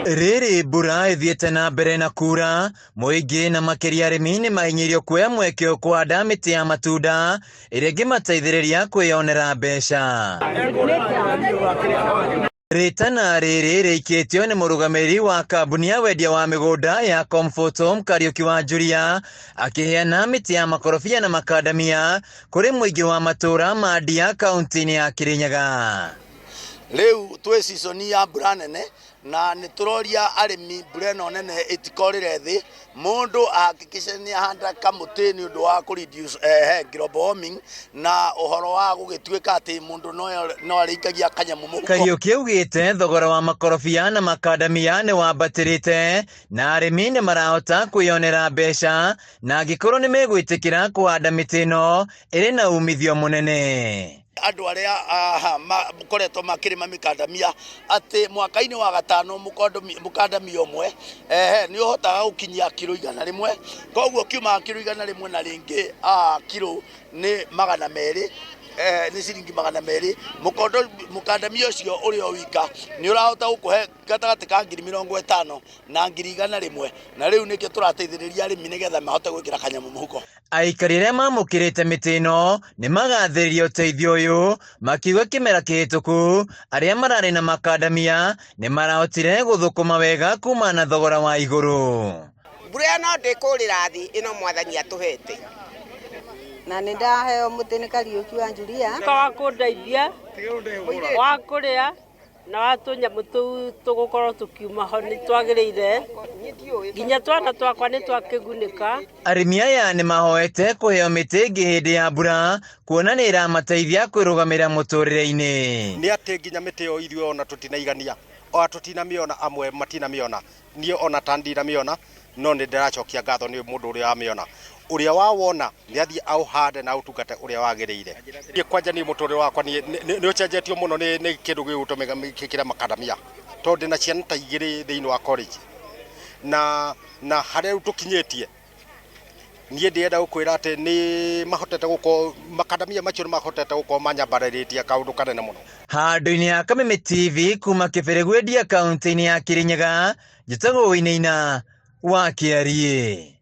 Riri mbura ithiĩte na mbere na kura, mũingĩ na makĩria arĩmi nĩ mahinyĩirio kuoya mweke kũhanda mĩtĩ ya matunda ĩrĩa ĩngĩmateithĩrĩria kwĩyonera mbeca. Rĩtana rĩrĩ rĩikĩtio nĩ mũrũgamĩrĩri wa kambuni ya wendia wa mĩgũnda ya Comfort Home Kariuki Wanjuria, akĩheana mĩtĩ ya makorobia na makadamia kũrĩ mũingĩ wa matũũra ma Ndia kaunti-inĩ ya Kirinyaga. Rĩu twĩ season ya mbura nene na nĩ tũroria arĩmi mbura ĩno nene ĩtikorĩre thĩ, mũndũ ahakikishe nĩ ahanda kamũtĩ nĩ ũndũ wa reduce global warming na ũhoro wa gũgĩtuĩka atĩ mũndũ no arĩikagia kanyamũ mũhuko. Kariuki augĩte thogora wa makorobia na makadamia nĩ wambatĩrĩte na arĩmi nĩ marahota kwĩyonera mbeca na angĩkorwo nĩ megwĩtĩkĩra kũhanda mĩtĩ ĩno ĩrĩ na umithio mũnene. Andũ arĩa makoretwo makĩrĩma mĩkandamia atĩ mwaka-inĩ wa gatano mũkandamia ũmwe nĩ ũhotaga gũkinyia kilo 100, koguo kiuma kilo 100 na rĩngĩ kilo nĩ 200, nĩ ciringi 200. Mũkandamia ũcio ũrĩ o wika nĩ ũrahota gũkũhe gatagatĩ ka 50,000 na 100,000, na rĩu nĩkĩo tũrateithĩrĩria arĩmi nĩgetha mahote gwĩkĩra kanyamũ mũhuko. Aikari arĩa mamũkĩrĩte mĩtĩ ĩno nĩ magathĩrĩria ũteithio ũyũ, makiuga kĩmera kĩhĩtũku arĩa mararĩ na makadamia nĩ marahotire gũthũkũma wega kuma na thogora wa igũrũ. Mbura ĩno ndĩkũrĩra thĩ, ĩno mwathani atũhete. Na nĩ ndaheo mũtĩ nĩ Kariuki Wanjuria wa kũndeithia wa kũrĩa na watũnyamũ tũu tũgũkorwo tũkiuma ho nĩ twagĩrĩire, nginya twana twakwa nĩ twakĩgunĩka. Arĩmi aya nĩ mahoete kũheo mĩtĩ ĩngĩ hĩndĩ ya mbura, kuona nĩ ĩramateithia kwĩrũgamĩrĩra mũtũrĩre-inĩ. Nĩ atĩ nginya mĩtĩ ĩyo ithuĩ ona tũtinaigania, ona tũtinamĩona, amwe matinamĩona, niĩ ona ta ndinamĩona, no nĩ ndĩracokia ngatho nĩ mũndũ ũrĩa wamĩona. Ũrĩa wawona nĩ athiĩ auhande na ũtungate ũrĩa wagĩrĩire. Niĩ kwanja niĩ mũtũrĩre wakwa nĩ ũcenjetio mũno nĩ kĩndũ gĩgũtũmĩra gĩkĩra makadamia, tondũ ndĩ na ciana ta 2 thĩinĩ wa college na harĩa rĩu tũkinyĩtie, niĩ ndĩenda gũkwĩra atĩ nĩ mahotete gũkorwo makadamia macio nĩ mahotete gũkorwo manyambarĩrĩtie kaũndũ kanene mũno. Handũ-inĩ ya Kameme TV kuma Kĩbĩrĩgwe Ndia kaunti-inĩ ya Kirinyaga, njĩtagwo Wĩinaina wa Kĩarie.